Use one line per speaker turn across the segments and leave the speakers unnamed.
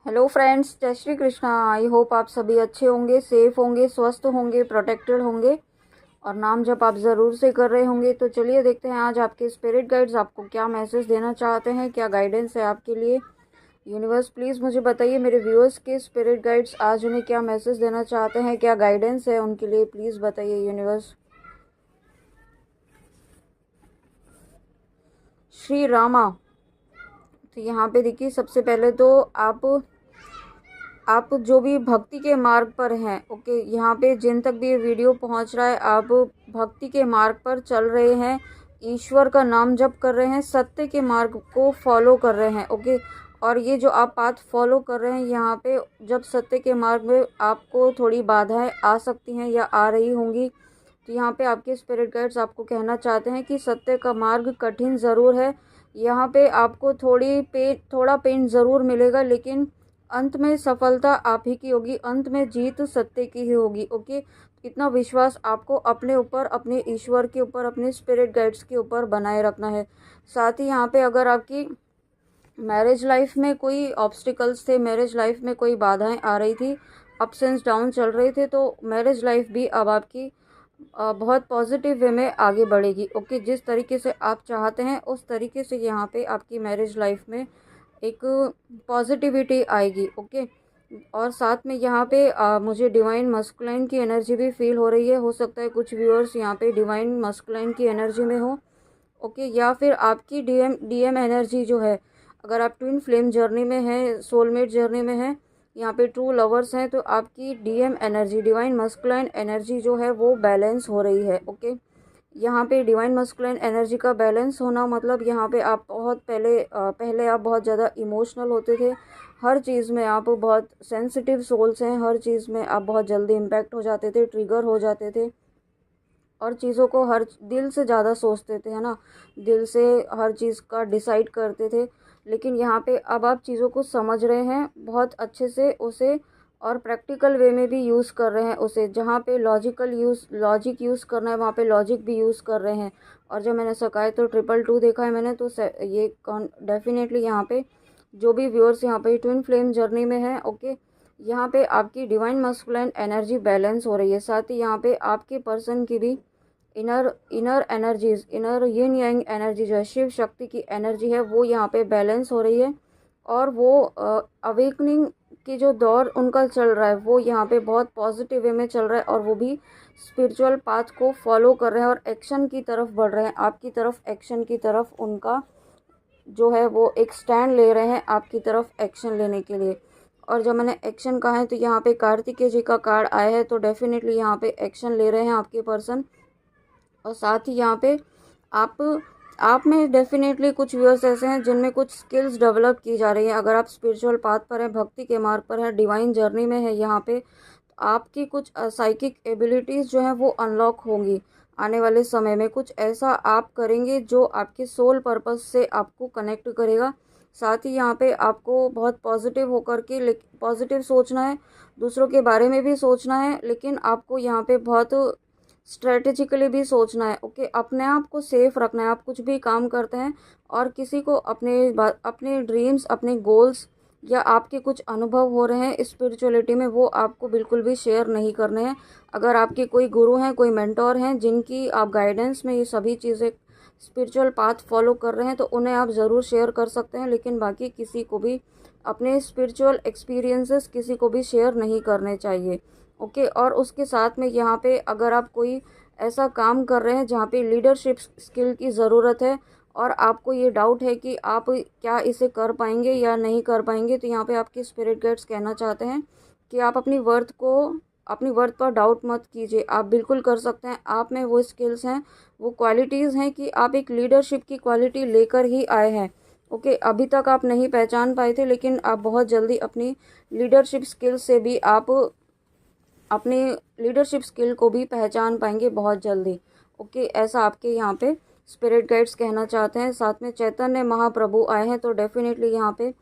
Hello friends, जय Shri Krishna. I hope आप सभी अच्छे होंगे, सेफ होंगे, स्वस्थ होंगे, प्रोटेक्टेड होंगे और नाम जप आप ज़रूर से कर रहे होंगे। तो चलिए देखते हैं आज आपके स्पिरिट गाइड्स आपको क्या मैसेज देना चाहते हैं, क्या गाइडेंस है आपके लिए। यूनिवर्स प्लीज़ मुझे बताइए, मेरे व्यूअर्स के स्पिरिट गाइड्स आज उन्हें क्या मैसेज देना चाहते हैं, क्या गाइडेंस है उनके लिए, प्लीज़ बताइए यूनिवर्स। श्री रामा। तो यहाँ पे देखिए, सबसे पहले तो आप जो भी भक्ति के मार्ग पर हैं, ओके, यहाँ पे जिन तक भी ये वीडियो पहुँच रहा है, आप भक्ति के मार्ग पर चल रहे हैं, ईश्वर का नाम जप कर रहे हैं, सत्य के मार्ग को फॉलो कर रहे हैं, ओके। और ये जो आप पाथ फॉलो कर रहे हैं, यहाँ पे जब सत्य के मार्ग में आपको थोड़ी बाधाएं आ सकती हैं या आ रही होंगी, तो यहाँ पे आपके स्पिरिट गाइड्स आपको कहना चाहते हैं कि सत्य का मार्ग कठिन ज़रूर है। यहाँ पे आपको थोड़ा पेन ज़रूर मिलेगा, लेकिन अंत में सफलता आप ही की होगी, अंत में जीत सत्य की ही होगी, ओके। इतना विश्वास आपको अपने ऊपर, अपने ईश्वर के ऊपर, अपने स्पिरिट गाइड्स के ऊपर बनाए रखना है। साथ ही यहाँ पे अगर आपकी मैरिज लाइफ में कोई ऑब्स्टिकल्स थे, मैरिज लाइफ में कोई बाधाएं आ रही थी, अप्स एंड डाउन चल रहे थे, तो मैरिज लाइफ भी अब आपकी बहुत पॉजिटिव वे में आगे बढ़ेगी, ओके। जिस तरीके से आप चाहते हैं उस तरीके से यहाँ पे आपकी मैरिज लाइफ में एक पॉजिटिविटी आएगी, ओके। और साथ में यहाँ पे मुझे डिवाइन मस्कुलाइन की एनर्जी भी फील हो रही है। हो सकता है कुछ व्यूअर्स यहाँ पे डिवाइन मस्कुलाइन की एनर्जी में हो, ओके। या फिर आपकी डीएम एनर्जी जो है, अगर आप ट्विन फ्लेम जर्नी में हैं, सोलमेट जर्नी में हैं, यहाँ पे ट्रू लवर्स हैं, तो आपकी DM energy, divine masculine energy जो है वो बैलेंस हो रही है, ओके। यहाँ पे डिवाइन मस्कुलाइन एनर्जी का बैलेंस होना मतलब यहाँ पे आप बहुत पहले आप बहुत ज़्यादा इमोशनल होते थे, हर चीज़ में आप बहुत सेंसिटिव सोल्स हैं, हर चीज़ में आप बहुत जल्दी इम्पैक्ट हो जाते थे, ट्रिगर हो जाते थे और चीज़ों को हर दिल से ज़्यादा सोचते थे, है ना, दिल से हर चीज़ का डिसाइड करते थे। लेकिन यहाँ पे अब आप चीज़ों को समझ रहे हैं बहुत अच्छे से उसे, और प्रैक्टिकल वे में भी यूज़ कर रहे हैं उसे। जहाँ पे लॉजिक यूज़ करना है, वहाँ पे लॉजिक भी यूज़ कर रहे हैं। और जब मैंने सकाए तो 222 देखा है मैंने, तो ये डेफिनेटली यहाँ पे जो भी व्यूअर्स यहाँ पे ट्विन फ्लेम जर्नी में है, ओके, यहाँ पे आपकी डिवाइन मस्कुलाइन एनर्जी बैलेंस हो रही है। साथ ही यहाँ पे आपके पर्सन की भी इनर एनर्जीज, इनर यिन यांग एनर्जी जो है, शिव शक्ति की एनर्जी है, वो यहाँ पे बैलेंस हो रही है। और वो अवेकनिंग की जो दौर उनका चल रहा है, वो यहाँ पे बहुत पॉजिटिव वे में चल रहा है, और वो भी स्पिरिचुअल पाथ को फॉलो कर रहे हैं और एक्शन की तरफ बढ़ रहे हैं, आपकी तरफ, एक्शन की तरफ उनका जो है वो एक स्टैंड ले रहे हैं आपकी तरफ एक्शन लेने के लिए। और जब मैंने एक्शन कहा है तो यहाँ पे कार्तिकेय जी का कार्ड आया है, तो डेफिनेटली यहाँ पे एक्शन ले रहे हैं आपके पर्सन। और साथ ही यहाँ पे आप आप में डेफिनेटली कुछ व्यूअर्स ऐसे हैं जिनमें कुछ स्किल्स डेवलप की जा रही है। अगर आप स्पिरिचुअल पाथ पर हैं, भक्ति के मार्ग पर हैं, डिवाइन जर्नी में है यहाँ पे, तो आपकी कुछ साइकिक एबिलिटीज़ जो हैं वो अनलॉक होंगी आने वाले समय में। कुछ ऐसा आप करेंगे जो आपके सोल पर्पस से आपको कनेक्ट करेगा। साथ ही यहाँ पे आपको बहुत पॉजिटिव होकर के पॉजिटिव सोचना है, दूसरों के बारे में भी सोचना है, लेकिन आपको यहाँ पे बहुत स्ट्रेटेजिकली भी सोचना है, ओके। अपने आप को सेफ रखना है। आप कुछ भी काम करते हैं और किसी को अपने ड्रीम्स, अपने गोल्स या आपके कुछ अनुभव हो रहे हैं स्पिरिचुअलिटी में, वो आपको बिल्कुल भी शेयर नहीं करने हैं। अगर आपके कोई गुरु हैं, कोई मेंटोर हैं जिनकी आप गाइडेंस में ये सभी चीज़ें स्पिरिचुअल पाथ फॉलो कर रहे हैं, तो उन्हें आप ज़रूर शेयर कर सकते हैं, लेकिन बाकी किसी को भी अपने स्पिरिचुअल एक्सपीरियंसेस किसी को भी शेयर नहीं करने चाहिए, ओके। और उसके साथ में यहाँ पे अगर आप कोई ऐसा काम कर रहे हैं जहाँ पे लीडरशिप स्किल की ज़रूरत है और आपको ये डाउट है कि आप क्या इसे कर पाएंगे या नहीं कर पाएंगे, तो यहाँ पे आपके स्पिरिट गाइड्स कहना चाहते हैं कि आप अपनी वर्थ पर डाउट मत कीजिए, आप बिल्कुल कर सकते हैं। आप में वो स्किल्स हैं, वो क्वालिटीज़ हैं कि आप एक लीडरशिप की क्वालिटी लेकर ही आए हैं, ओके। अभी तक आप नहीं पहचान पाए थे, लेकिन आप बहुत जल्दी अपनी लीडरशिप स्किल्स से भी आप अपने लीडरशिप स्किल को भी पहचान पाएंगे बहुत जल्दी, ओके। ऐसा आपके यहाँ पे स्पिरिट गाइड्स कहना चाहते हैं। साथ में चैतन्य महाप्रभु आए हैं, तो डेफिनेटली यहाँ पे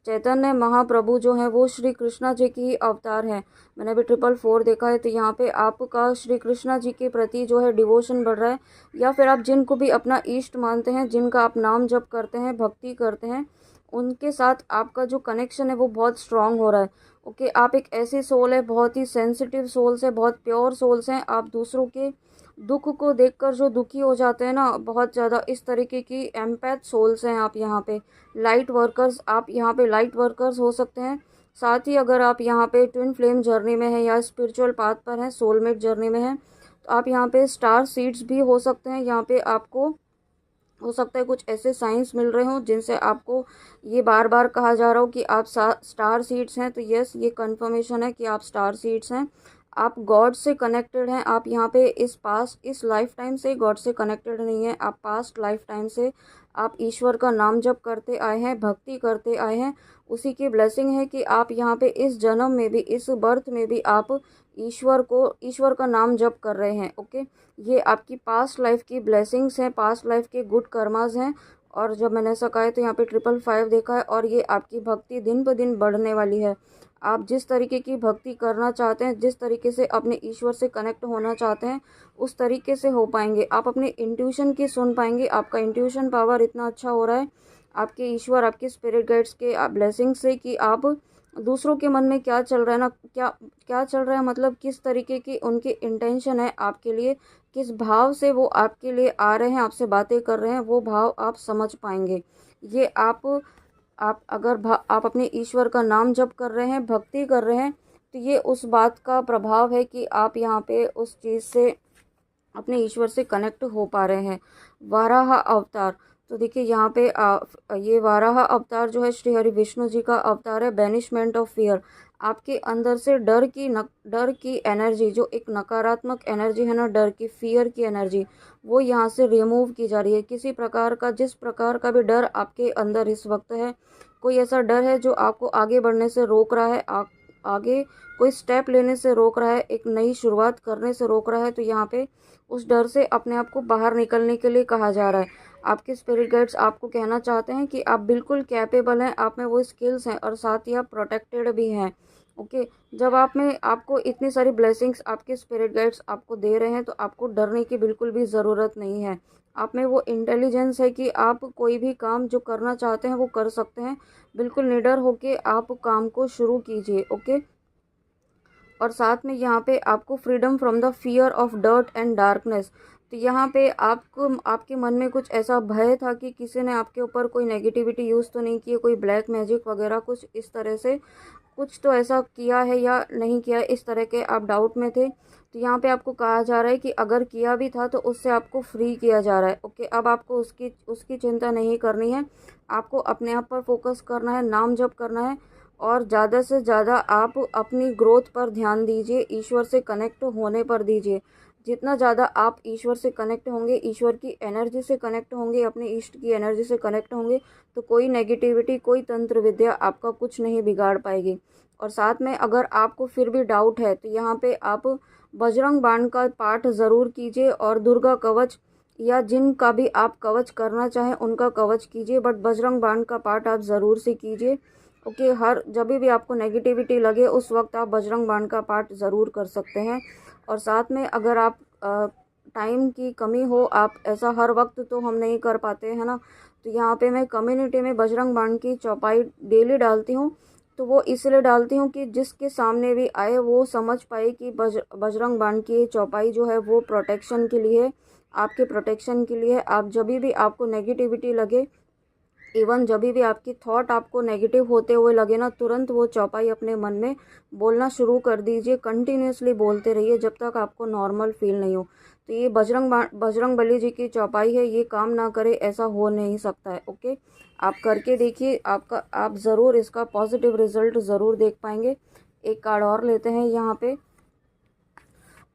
चैतन्य महाप्रभु जो हैं वो श्री कृष्णा जी की ही अवतार हैं। मैंने अभी 444 देखा है, तो यहाँ पे आपका श्री कृष्णा जी के प्रति जो है डिवोशन बढ़ रहा है, या फिर आप जिनको भी अपना इष्ट मानते हैं, जिनका आप नाम जप करते हैं, भक्ति करते हैं, उनके साथ आपका जो कनेक्शन है वो बहुत स्ट्रांग हो रहा है। ओके, आप एक ऐसी सोल है, बहुत ही सेंसिटिव सोल्स है, बहुत प्योर सोल्स हैं। आप दूसरों के दुख को देखकर जो दुखी हो जाते हैं ना, बहुत ज़्यादा इस तरीके की एम्पैथ सोल्स हैं आप यहाँ पे। लाइट वर्कर्स, आप यहाँ पे लाइट वर्कर्स हो सकते हैं। साथ ही अगर आप यहाँ पे ट्विन फ्लेम जर्नी में हैं या स्पिरिचुअल पाथ पर हैं, सोलमेट जर्नी में हैं, तो आप यहाँ पे स्टार सीड्स भी हो सकते हैं। यहाँ पे आपको हो सकता है कुछ ऐसे साइंस मिल रहे हों जिनसे आपको ये बार बार कहा जा रहा हो कि आप स्टार सीड्स हैं। तो यस, ये कंफर्मेशन है कि आप स्टार सीड्स हैं। आप गॉड से कनेक्टेड हैं। आप यहाँ पे इस लाइफ टाइम से गॉड से कनेक्टेड नहीं है, आप पास्ट लाइफ टाइम से आप ईश्वर का नाम जप करते आए हैं, भक्ति करते आए हैं। उसी की ब्लेसिंग है कि आप यहाँ पे इस जन्म में भी, इस बर्थ में भी आप ईश्वर का नाम जप कर रहे हैं। ओके, ये आपकी पास्ट लाइफ की ब्लेसिंग्स हैं, पास्ट लाइफ के गुड कर्मास हैं। और जब मैंने ऐसा कहा है तो यहाँ पे 555 देखा है, और ये आपकी भक्ति दिन ब दिन बढ़ने वाली है। आप जिस तरीके की भक्ति करना चाहते हैं, जिस तरीके से अपने ईश्वर से कनेक्ट होना चाहते हैं, उस तरीके से हो पाएंगे। आप अपने इंट्यूशन की सुन पाएंगे। आपका इंट्यूशन पावर इतना अच्छा हो रहा है आपके ईश्वर, आपके स्पिरिट गाइड्स के ब्लेसिंग से, कि आप दूसरों के मन में क्या चल रहा है ना, क्या क्या चल रहा है, मतलब किस तरीके की उनकी इंटेंशन है आपके लिए, किस भाव से वो आपके लिए आ रहे हैं, आपसे बातें कर रहे हैं, वो भाव आप समझ पाएंगे। ये आप अगर आप अपने ईश्वर का नाम जप कर रहे हैं, भक्ति कर रहे हैं, तो ये उस बात का प्रभाव है कि आप यहाँ पे उस चीज़ से, अपने ईश्वर से कनेक्ट हो पा रहे हैं। वाराह अवतार, तो देखिए यहाँ पे ये वाराह अवतार जो है श्री हरि विष्णु जी का अवतार है। बैनिशमेंट ऑफ फियर, आपके अंदर से डर की एनर्जी, जो एक नकारात्मक एनर्जी है ना, डर की, फियर की एनर्जी, वो यहाँ से रिमूव की जा रही है। किसी प्रकार का, जिस प्रकार का भी डर आपके अंदर इस वक्त है, कोई ऐसा डर है जो आपको आगे बढ़ने से रोक रहा है, आगे कोई स्टेप लेने से रोक रहा है, एक नई शुरुआत करने से रोक रहा है, तो यहाँ पे उस डर से अपने आप को बाहर निकलने के लिए कहा जा रहा है। आपके स्पिरिट गाइड्स आपको कहना चाहते हैं कि आप बिल्कुल कैपेबल हैं, आप में वो स्किल्स हैं, और साथ ही आप प्रोटेक्टेड भी हैं। ओके, जब आपको इतनी सारी ब्लेसिंग्स आपके स्पिरिट गाइड्स आपको दे रहे हैं, तो आपको डरने की बिल्कुल भी ज़रूरत नहीं है। आप में वो इंटेलिजेंस है कि आप कोई भी काम जो करना चाहते हैं वो कर सकते हैं। बिल्कुल निडर होके आप काम को शुरू कीजिए। ओके, और साथ में यहाँ पे आपको freedom from the fear of dirt and darkness. तो यहाँ पे आपको, आपके मन में कुछ ऐसा भय था कि किसी ने आपके ऊपर कोई नेगेटिविटी यूज़ तो नहीं की है, कोई ब्लैक मैजिक वगैरह कुछ इस तरह से कुछ तो ऐसा किया है या नहीं किया है, इस तरह के आप डाउट में थे। तो यहाँ पे आपको कहा जा रहा है कि अगर किया भी था तो उससे आपको फ्री किया जा रहा है। ओके, अब आपको उसकी उसकी चिंता नहीं करनी है। आपको अपने आप पर फोकस करना है, नाम जप करना है, और ज़्यादा से ज़्यादा आप अपनी ग्रोथ पर ध्यान दीजिए, ईश्वर से कनेक्ट होने पर दीजिए। जितना ज़्यादा आप ईश्वर से कनेक्ट होंगे, ईश्वर की एनर्जी से कनेक्ट होंगे, अपने इष्ट की एनर्जी से कनेक्ट होंगे, तो कोई नेगेटिविटी, कोई तंत्र विद्या आपका कुछ नहीं बिगाड़ पाएगी। और साथ में अगर आपको फिर भी डाउट है तो यहाँ पे आप बजरंग बाण का पाठ ज़रूर कीजिए, और दुर्गा कवच या जिनका भी आप कवच करना चाहें उनका कवच कीजिए, बट बजरंग बाण का पाठ आप ज़रूर से कीजिए। ओके, हर जब भी आपको नेगेटिविटी लगे उस वक्त आप बजरंग बाण का पाठ ज़रूर कर सकते हैं। और साथ में अगर आप टाइम की कमी हो, आप ऐसा हर वक्त तो हम नहीं कर पाते हैं ना, तो यहाँ पे मैं कम्युनिटी में बजरंग बाण की चौपाई डेली डालती हूँ। तो वो इसलिए डालती हूँ कि जिसके सामने भी आए वो समझ पाए कि बजरंग बाण की चौपाई जो है वो प्रोटेक्शन के लिए, आपके प्रोटेक्शन के लिए। आप जब भी आपको नेगेटिविटी लगे, इवन जब भी आपकी थॉट आपको नेगेटिव होते हुए लगे ना, तुरंत वो चौपाई अपने मन में बोलना शुरू कर दीजिए। कंटिन्यूसली बोलते रहिए जब तक आपको नॉर्मल फील नहीं हो। तो ये बजरंग बली जी की चौपाई है, ये काम ना करे ऐसा हो नहीं सकता है। ओके, आप करके देखिए, आप ज़रूर इसका पॉजिटिव रिजल्ट ज़रूर देख पाएंगे। एक कार्ड और लेते हैं यहाँ पे,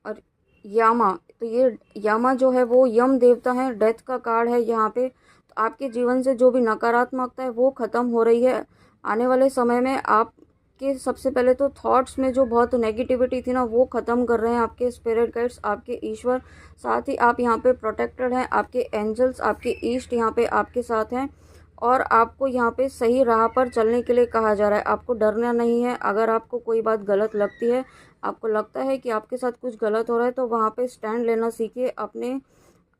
और यामा, तो ये यामा जो है वो यम देवता है, डेथ का कार्ड है यहाँ पे। तो आपके जीवन से जो भी नकारात्मकता है वो ख़त्म हो रही है। आने वाले समय में आपके सबसे पहले तो थॉट्स में जो बहुत नेगेटिविटी थी ना, वो ख़त्म कर रहे हैं आपके स्पिरिट गाइड्स, आपके ईश्वर। साथ ही आप यहाँ पे प्रोटेक्टेड हैं, आपके एंजल्स, आपके ईस्ट यहाँ पे आपके साथ हैं, और आपको यहाँ पे सही राह पर चलने के लिए कहा जा रहा है। आपको डरना नहीं है। अगर आपको कोई बात गलत लगती है, आपको लगता है कि आपके साथ कुछ गलत हो रहा है, तो वहाँ पे स्टैंड लेना सीखिए।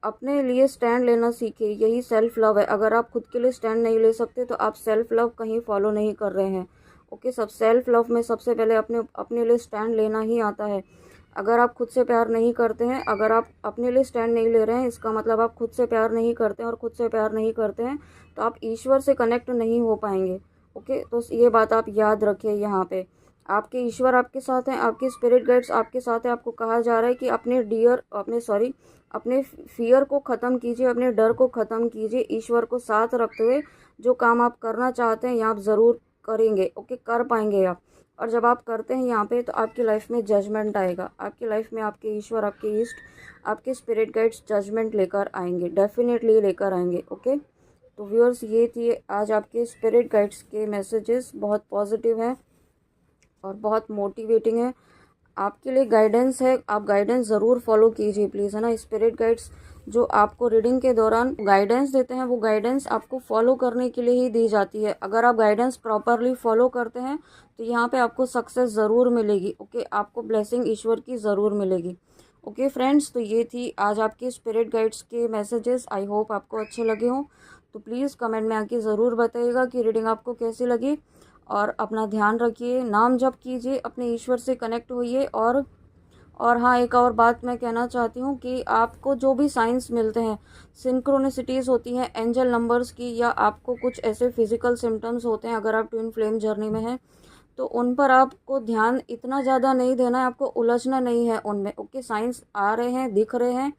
अपने लिए स्टैंड लेना सीखिए, यही सेल्फ लव है। अगर आप खुद के लिए स्टैंड नहीं ले सकते तो आप सेल्फ लव कहीं फॉलो नहीं कर रहे हैं। ओके, सब सेल्फ लव में सबसे पहले अपने लिए स्टैंड लेना ही आता है। अगर आप खुद से प्यार नहीं करते हैं, अगर आप अपने लिए स्टैंड नहीं ले रहे हैं, इसका मतलब आप खुद से प्यार नहीं करते हैं, और खुद से प्यार नहीं करते हैं तो आप ईश्वर से कनेक्ट नहीं हो पाएंगे। ओके, तो ये बात आप याद रखिए। यहाँ पे आपके ईश्वर आपके साथ हैं, आपके स्पिरिट गाइड्स आपके साथ हैं। आपको कहा जा रहा है कि अपने फियर को ख़त्म कीजिए, अपने डर को ख़त्म कीजिए। ईश्वर को साथ रखते हुए जो काम आप करना चाहते हैं ये आप ज़रूर करेंगे। ओके, कर पाएंगे आप। और जब आप करते हैं यहाँ पे तो आपकी लाइफ में जजमेंट आएगा। आपकी लाइफ में आपके ईश्वर, आपके ईस्ट, आपके स्पिरिट गाइड्स जजमेंट लेकर आएंगे, डेफिनेटली लेकर आएंगे। ओके, तो व्यूअर्स ये थी आज आपके स्पिरिट गाइड्स के मैसेजेस। बहुत पॉजिटिव हैं और बहुत मोटिवेटिंग है। आपके लिए गाइडेंस है, आप गाइडेंस ज़रूर फॉलो कीजिए प्लीज़, है ना। स्पिरिट गाइड्स जो आपको रीडिंग के दौरान गाइडेंस देते हैं वो गाइडेंस आपको फॉलो करने के लिए ही दी जाती है। अगर आप गाइडेंस प्रॉपरली फॉलो करते हैं तो यहाँ पे आपको सक्सेस ज़रूर मिलेगी। ओके, आपको ब्लेसिंग ईश्वर की ज़रूर मिलेगी। ओके फ्रेंड्स, तो ये थी आज आपके स्पिरिट गाइड्स के मैसेजेस। आई होप आपको अच्छे लगे हों। तो प्लीज़ कमेंट में आके ज़रूर बताइएगा कि रीडिंग आपको कैसी लगी। और अपना ध्यान रखिए, नाम जप कीजिए, अपने ईश्वर से कनेक्ट होइए। और हाँ, एक और बात मैं कहना चाहती हूँ कि आपको जो भी साइंस मिलते हैं, सिंक्रोनिसिटीज़ होती हैं एंजल नंबर्स की, या आपको कुछ ऐसे फिजिकल सिम्टम्स होते हैं अगर आप ट्विन फ्लेम जर्नी में हैं, तो उन पर आपको ध्यान इतना ज़्यादा नहीं देना है, आपको उलझना नहीं है उनमें। ओके, साइंस आ रहे हैं, दिख रहे हैं,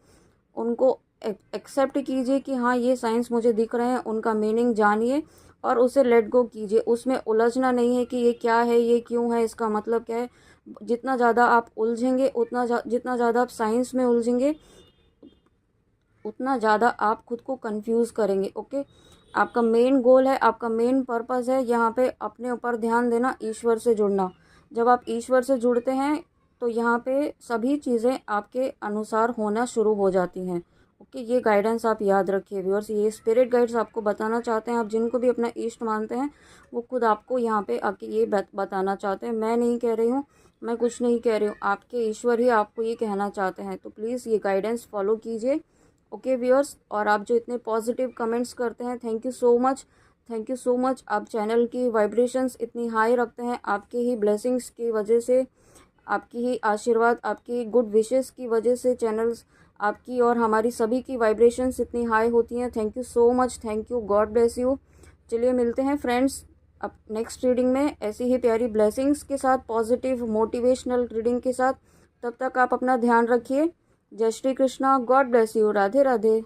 उनको एक्सेप्ट कीजिए कि हाँ ये साइंस मुझे दिख रहे हैं, उनका मीनिंग जानिए और उसे लेट गो कीजिए। उसमें उलझना नहीं है कि ये क्या है, ये क्यों है, इसका मतलब क्या है। जितना ज़्यादा आप उलझेंगे जितना ज़्यादा आप साइंस में उलझेंगे उतना ज़्यादा आप खुद को कंफ्यूज करेंगे। ओके, आपका मेन गोल है, आपका मेन पर्पस है यहाँ पे अपने ऊपर ध्यान देना, ईश्वर से जुड़ना। जब आप ईश्वर से जुड़ते हैं तो यहाँ पे सभी चीज़ें आपके अनुसार होना शुरू हो जाती हैं। ओके, ये गाइडेंस आप याद रखिए व्यूअर्स। ये स्पिरिट गाइड्स आपको बताना चाहते हैं, आप जिनको भी अपना ईष्ट मानते हैं वो खुद आपको यहाँ पे आके ये बताना चाहते हैं। मैं नहीं कह रही हूँ, मैं कुछ नहीं कह रही हूँ, आपके ईश्वर ही आपको ये कहना चाहते हैं। तो प्लीज़ ये गाइडेंस फॉलो कीजिए। ओके व्यूअर्स, और आप जो इतने पॉजिटिव कमेंट्स करते हैं, thank you so much, thank you so much. आप चैनल की वाइब्रेशंस इतनी हाई रखते हैं, आपके ही ब्लेसिंग्स की वजह से, आपकी ही आशीर्वाद, आपकी गुड विशेस की वजह से चैनल्स आपकी और हमारी सभी की वाइब्रेशंस इतनी हाई होती हैं। Thank you so much, thank you, God bless you. चलिए मिलते हैं फ्रेंड्स अब नेक्स्ट रीडिंग में ऐसी ही प्यारी ब्लेसिंग्स के साथ, पॉजिटिव मोटिवेशनल रीडिंग के साथ। तब तक आप अपना ध्यान रखिए। जय Shri Krishna, God bless you, Radhe Radhe.